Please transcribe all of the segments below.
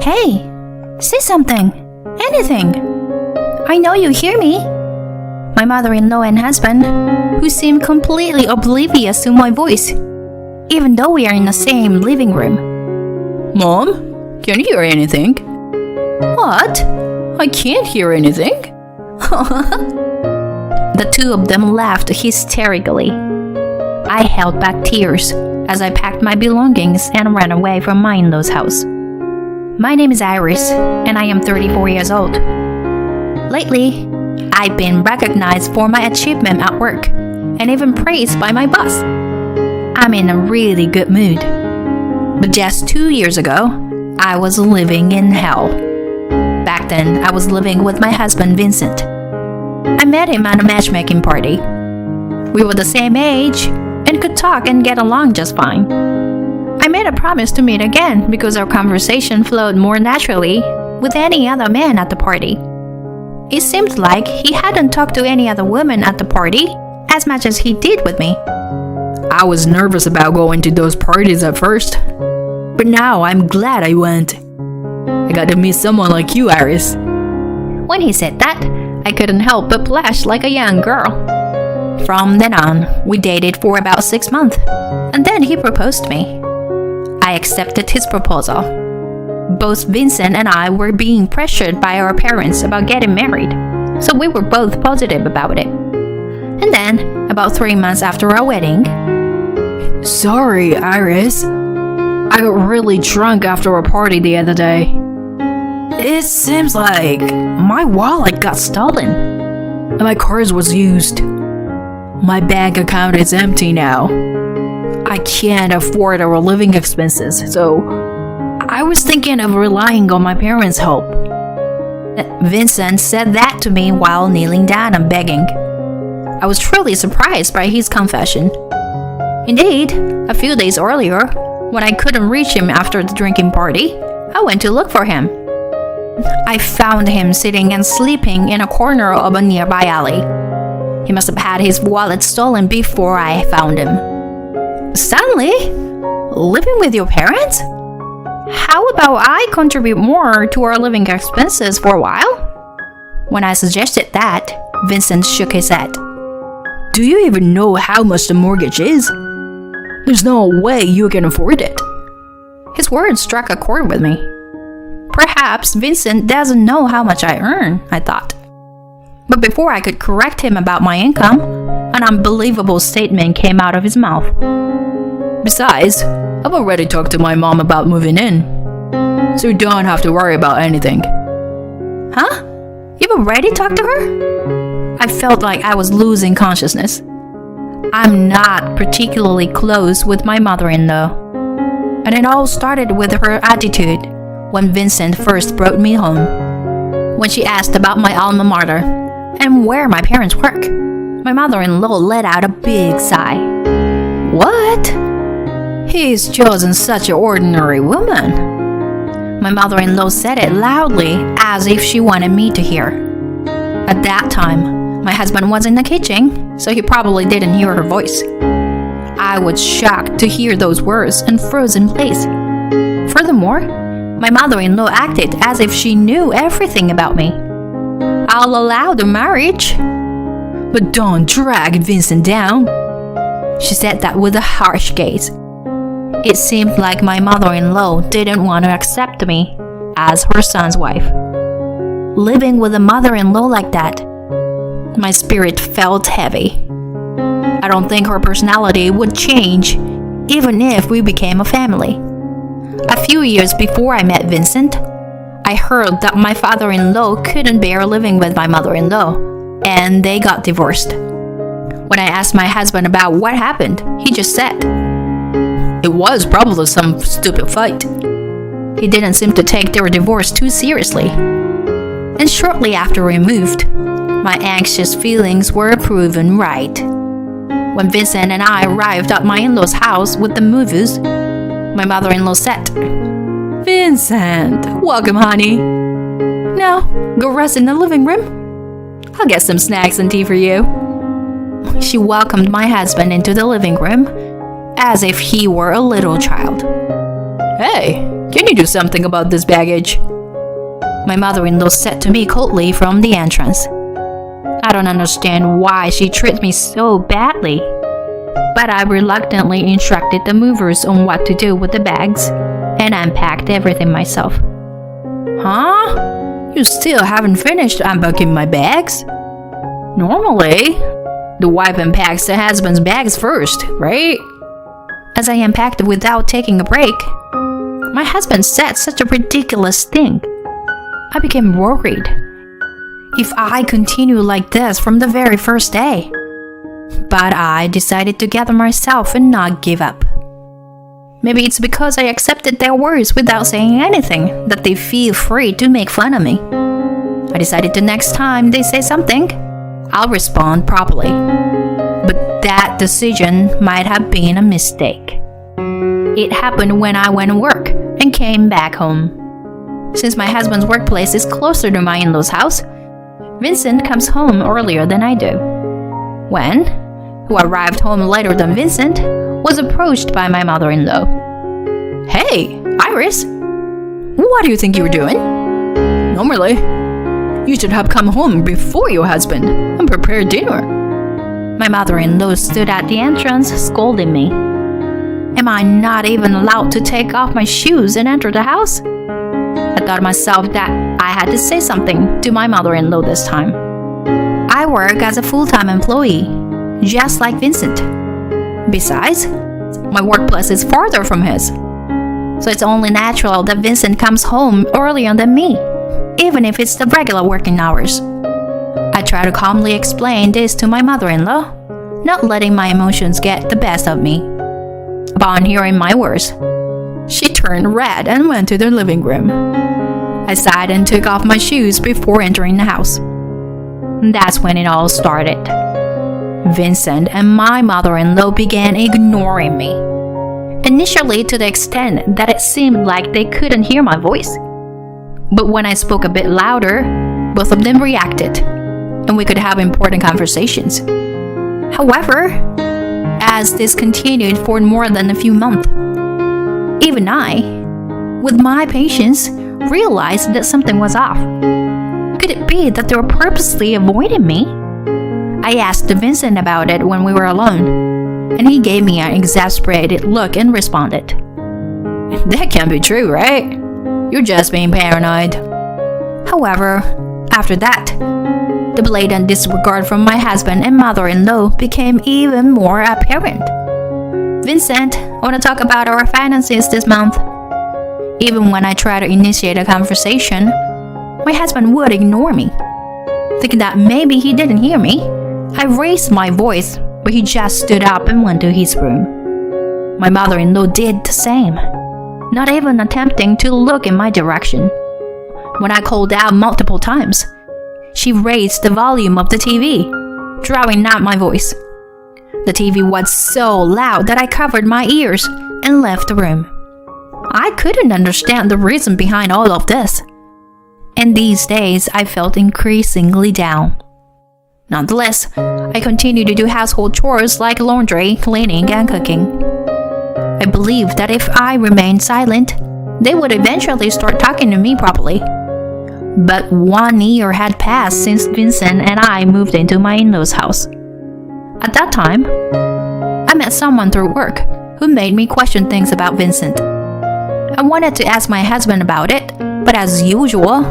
Hey, say something. Anything. I know you hear me. My mother-in-law and husband, who seem completely oblivious to my voice, even though we are in the same living room. Mom, can you hear anything? What? I can't hear anything. The two of them laughed hysterically. I held back tears as I packed my belongings and ran away from my in-law's house. My name is Iris, and I am 34 years old. Lately, I've been recognized for my achievement at work and even praised by my boss. I'm in a really good mood. But just 2 years ago, I was living in hell. Back then, I was living with my husband, Vincent. I met him at a matchmaking party. We were the same age and could talk and get along just fine. I made a promise to meet again because our conversation flowed more naturally with any other man at the party. It seemed like he hadn't talked to any other woman at the party as much as he did with me. I was nervous about going to those parties at first, but now I'm glad I went. I got to meet someone like you, Iris. When he said that, I couldn't help but blush like a young girl. From then on, we dated for about 6 months, and then he proposed to me. I accepted his proposal. Both Vincent and I were being pressured by our parents about getting married, so we were both positive about it. And then, about 3 months after our wedding... Sorry, Iris. I got really drunk after a party the other day. It seems like my wallet got stolen, and my card was used. My bank account is empty now. I can't afford our living expenses, so I was thinking of relying on my parents' help. Vincent said that to me while kneeling down and begging. I was truly surprised by his confession. Indeed, a few days earlier, when I couldn't reach him after the drinking party, I went to look for him. I found him sitting and sleeping in a corner of a nearby alley. He must have had his wallet stolen before I found him. Suddenly, living with your parents? How about I contribute more to our living expenses for a while? When I suggested that, Vincent shook his head. Do you even know how much the mortgage is? There's no way you can afford it. His words struck a chord with me. Perhaps Vincent doesn't know how much I earn, I thought. But before I could correct him about my income, an unbelievable statement came out of his mouth. Besides, I've already talked to my mom about moving in, so you don't have to worry about anything. Huh? You've already talked to her? I felt like I was losing consciousness. I'm not particularly close with my mother-in-law. And it all started with her attitude when Vincent first brought me home. When she asked about my alma mater and where my parents work, my mother-in-law let out a big sigh. What? He's chosen such an ordinary woman. My mother-in-law said it loudly as if she wanted me to hear. At that time, my husband was in the kitchen, so he probably didn't hear her voice. I was shocked to hear those words and froze in place. Furthermore, my mother-in-law acted as if she knew everything about me. I'll allow the marriage, but don't drag Vincent down. She said that with a harsh gaze. It seemed like my mother-in-law didn't want to accept me as her son's wife. Living with a mother-in-law like that, my spirit felt heavy. I don't think her personality would change even if we became a family. A few years before I met Vincent, I heard that my father-in-law couldn't bear living with my mother-in-law, and they got divorced. When I asked my husband about what happened, he just said, "It was probably some stupid fight." He didn't seem to take their divorce too seriously. And shortly after we moved, my anxious feelings were proven right. When Vincent and I arrived at my in-laws' house with the movers, my mother-in-law said, "Vincent, welcome, honey. Now, go rest in the living room. I'll get some snacks and tea for you." She welcomed my husband into the living room as if he were a little child. Hey, Can you do something about this baggage? My mother-in-law said to me coldly from the entrance. I don't understand why she treats me so badly, but I reluctantly instructed the movers on what to do with the bags and unpacked everything myself. Huh? You still haven't finished unpacking my bags? Normally, the wife unpacks the husband's bags first, right? As I unpacked without taking a break, my husband said such a ridiculous thing. I became worried if I continue like this from the very first day. But I decided to gather myself and not give up. Maybe it's because I accepted their words without saying anything that they feel free to make fun of me. I decided the next time they say something, I'll respond properly. But that decision might have been a mistake. It happened when I went to work and came back home. Since my husband's workplace is closer to my in-laws' house, Vincent comes home earlier than I do. When, who arrived home later than Vincent, was approached by my mother-in-law. Hey, Iris! What do you think you're doing? Normally, you should have come home before your husband and prepared dinner. My mother-in-law stood at the entrance scolding me. Am I not even allowed to take off my shoes and enter the house? I thought myself that I had to say something to my mother-in-law this time. I work as a full-time employee, just like Vincent. Besides, my workplace is farther from his. So it's only natural that Vincent comes home earlier than me, even if it's the regular working hours. I try to calmly explain this to my mother-in-law, not letting my emotions get the best of me. Upon hearing my words, she turned red and went to the living room. I sighed and took off my shoes before entering the house. That's when it all started. Vincent and my mother-in-law began ignoring me. Initially to the extent that it seemed like they couldn't hear my voice. But when I spoke a bit louder, both of them reacted, and we could have important conversations. However, as this continued for more than a few months, even I, with my patience, realized that something was off. Could it be that they were purposely avoiding me? I asked Vincent about it when we were alone, and he gave me an exasperated look and responded, That can't be true, right? You're just being paranoid. However, after that, the blatant disregard from my husband and mother-in-law became even more apparent. Vincent, I want to talk about our finances this month. Even when I try to initiate a conversation, my husband would ignore me. Thinking that maybe he didn't hear me, I raised my voice, but he just stood up and went to his room. My mother-in-law did the same, not even attempting to look in my direction. When I called out multiple times, she raised the volume of the TV, drowning out my voice. The TV was so loud that I covered my ears and left the room. I couldn't understand the reason behind all of this, and these days I felt increasingly down. Nonetheless, I continued to do household chores like laundry, cleaning, and cooking. I believed that if I remained silent, they would eventually start talking to me properly. But 1 year had passed since Vincent and I moved into my in-laws' house. At that time, I met someone through work who made me question things about Vincent. I wanted to ask my husband about it, but as usual,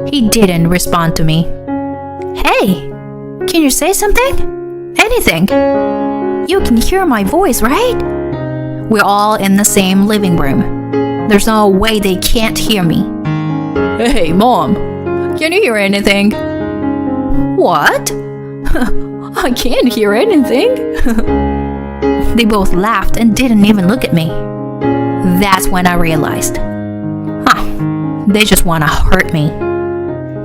he didn't respond to me. Hey, can you say something? Anything? You can hear my voice, right? We're all in the same living room. There's no way they can't hear me. Hey, Mom, can you hear anything? What? I can't hear anything. They both laughed and didn't even look at me. That's when I realized, they just want to hurt me.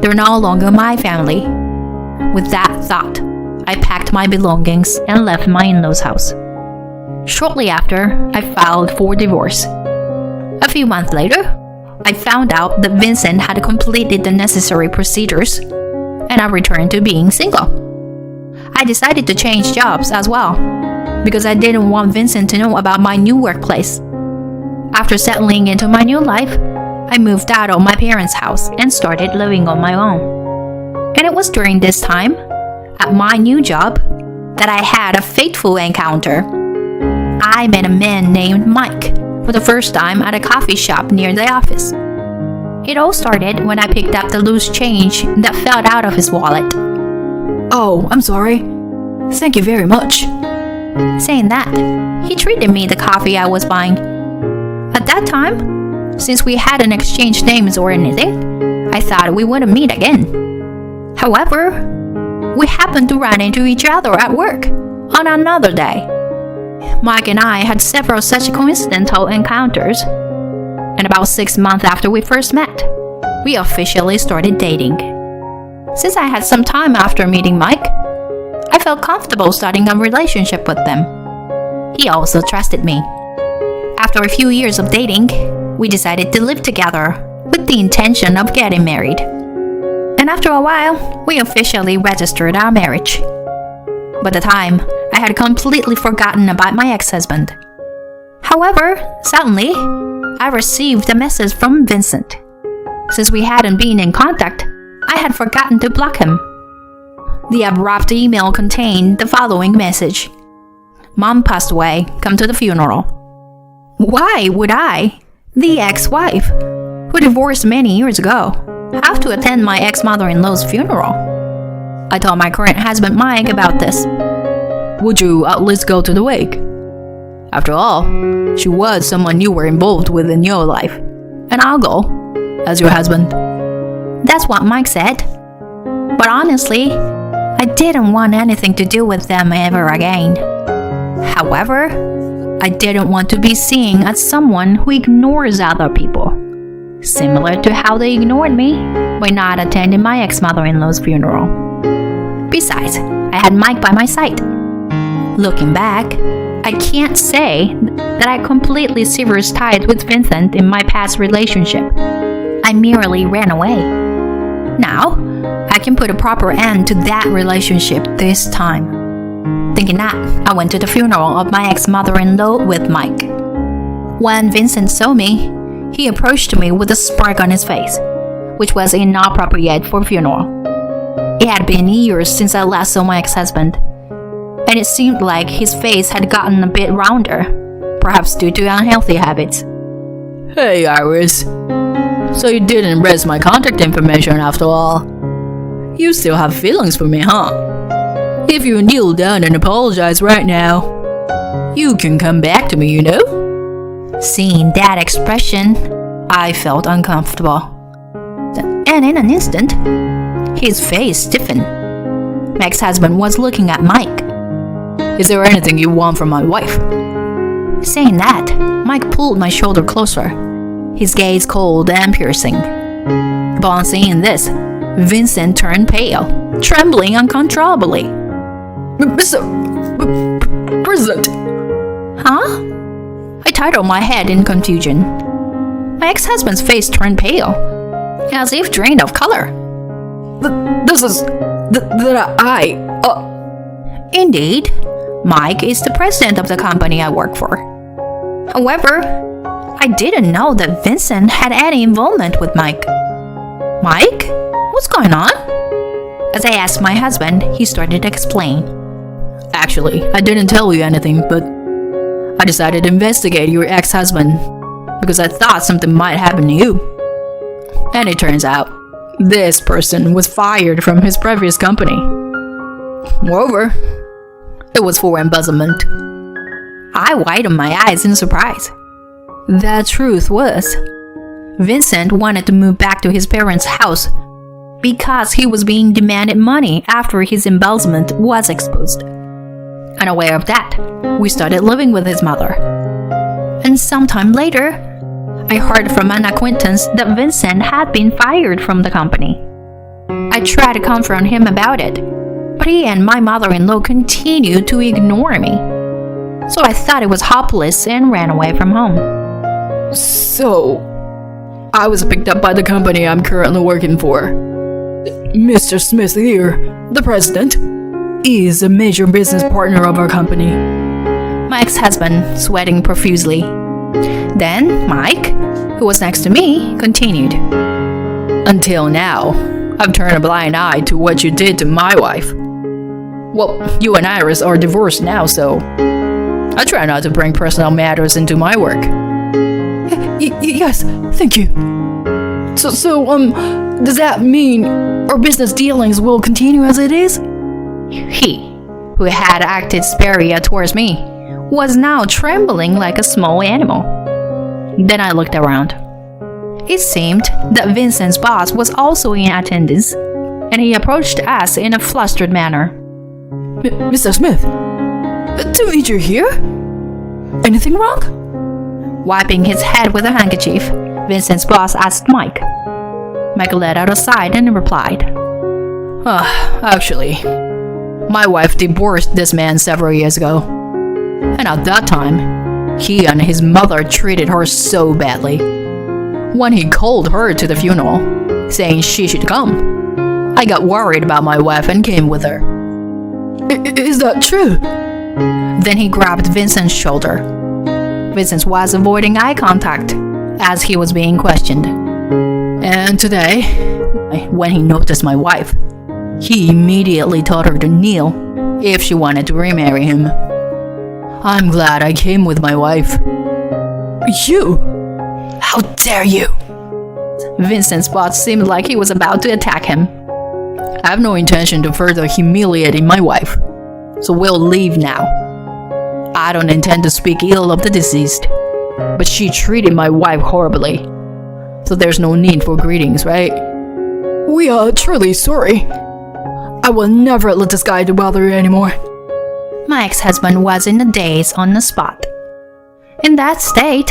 They're no longer my family. With that thought, I packed my belongings and left my in-laws' house. Shortly after, I filed for divorce. A few months later, I found out that Vincent had completed the necessary procedures, and I returned to being single. I decided to change jobs as well, because I didn't want Vincent to know about my new workplace. After settling into my new life, I moved out of my parents' house and started living on my own. And it was during this time, at my new job, that I had a fateful encounter. I met a man named Mike for the first time at a coffee shop near the office. It all started when I picked up the loose change that fell out of his wallet. Oh, I'm sorry. Thank you very much. Saying that, he treated me the coffee I was buying. At that time, since we hadn't exchanged names or anything, I thought we wouldn't meet again. However, we happened to run into each other at work on another day. Mike and I had several such coincidental encounters, and about 6 months after we first met, we officially started dating. Since I had some time after meeting Mike, I felt comfortable starting a relationship with them. He also trusted me. After a few years of dating, we decided to live together with the intention of getting married. And after a while, we officially registered our marriage. By the time, I had completely forgotten about my ex-husband. However, suddenly, I received a message from Vincent. Since we hadn't been in contact, I had forgotten to block him. The abrupt email contained the following message: Mom passed away, come to the funeral. Why would I, the ex-wife, who divorced many years ago, have to attend my ex-mother-in-law's funeral? I told my current husband Mike about this. Would you at least go to the wake? After all, she was someone you were involved with in your life, and I'll go, as your husband. That's what Mike said. But honestly, I didn't want anything to do with them ever again. However, I didn't want to be seen as someone who ignores other people, similar to how they ignored me by not attending my ex-mother-in-law's funeral. Besides, I had Mike by my side. Looking back, I can't say that I completely severed ties with Vincent in my past relationship. I merely ran away. Now, I can put a proper end to that relationship this time. Thinking that, I went to the funeral of my ex-mother-in-law with Mike. When Vincent saw me, he approached me with a smirk on his face, which was inappropriate for a funeral. It had been years since I last saw my ex-husband, and it seemed like his face had gotten a bit rounder, perhaps due to unhealthy habits. Hey, Iris. So you didn't erase my contact information after all. You still have feelings for me, huh? If you kneel down and apologize right now, you can come back to me, you know? Seeing that expression, I felt uncomfortable. And in an instant, his face stiffened. My ex-husband was looking at Mike. Is there anything you want from my wife? Saying that, Mike pulled my shoulder closer, his gaze cold and piercing. Upon seeing this, Vincent turned pale, trembling uncontrollably. Mr. President! Huh? I titled my head in confusion. My ex-husband's face turned pale, as if drained of color. This is... Indeed, Mike is the president of the company I work for. However, I didn't know that Vincent had any involvement with Mike. Mike? What's going on? As I asked my husband, he started to explain. Actually, I didn't tell you anything, but I decided to investigate your ex-husband because I thought something might happen to you. And it turns out, this person was fired from his previous company. Moreover, it was for embezzlement. I widened my eyes in surprise. The truth was, Vincent wanted to move back to his parents' house because he was being demanded money after his embezzlement was exposed. Unaware of that, we started living with his mother. And sometime later, I heard from an acquaintance that Vincent had been fired from the company. I tried to confront him about it, but he and my mother-in-law continued to ignore me. So I thought it was hopeless and ran away from home. So, I was picked up by the company I'm currently working for. Mr. Smith here, the president, is a major business partner of our company. My ex-husband, sweating profusely, Then Mike, who was next to me, continued. Until now, I've turned a blind eye to what you did to my wife. Well, you and Iris are divorced now, so I try not to bring personal matters into my work. Yes, thank you. So, does that mean our business dealings will continue as it is? He, who had acted superior towards me, was now trembling like a small animal. Then I looked around. It seemed that Vincent's boss was also in attendance, and he approached us in a flustered manner. Mr. Smith, to meet you here? Anything wrong? Wiping his head with a handkerchief, Vincent's boss asked Mike. Mike let out a sigh and replied, Actually, my wife divorced this man several years ago. And at that time, he and his mother treated her so badly. When he called her to the funeral, saying she should come, I got worried about my wife and came with her. Is that true? Then he grabbed Vincent's shoulder. Vincent was avoiding eye contact as he was being questioned. And today, when he noticed my wife, he immediately told her to kneel if she wanted to remarry him. I'm glad I came with my wife. You? How dare you? Vincent's boss seemed like he was about to attack him. I have no intention to further humiliating my wife, so we'll leave now. I don't intend to speak ill of the deceased, but she treated my wife horribly, so there's no need for greetings, right? We are truly sorry. I will never let this guy bother you anymore. My ex-husband was in a daze on the spot. In that state,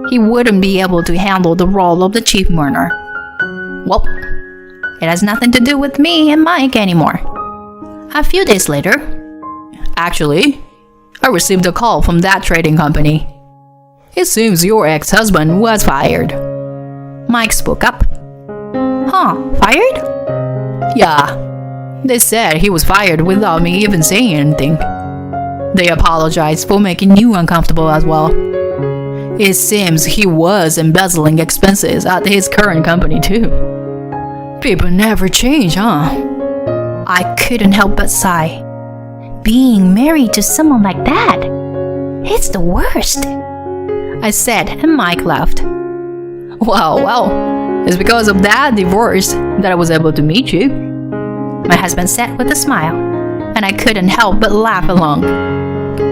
he wouldn't be able to handle the role of the chief mourner. Well, it has nothing to do with me and Mike anymore. A few days later, actually, I received a call from that trading company. It seems your ex-husband was fired. Mike spoke up. Huh, fired? Yeah. They said he was fired without me even saying anything. They apologized for making you uncomfortable as well. It seems he was embezzling expenses at his current company too. People never change, huh? I couldn't help but sigh. Being married to someone like that, it's the worst, I said, and Mike laughed. Well, it's because of that divorce that I was able to meet you, my husband said with a smile, and I couldn't help but laugh along.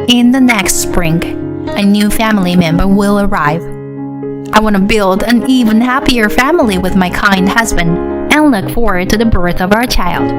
In the next spring, a new family member will arrive. I want to build an even happier family with my kind husband and look forward to the birth of our child.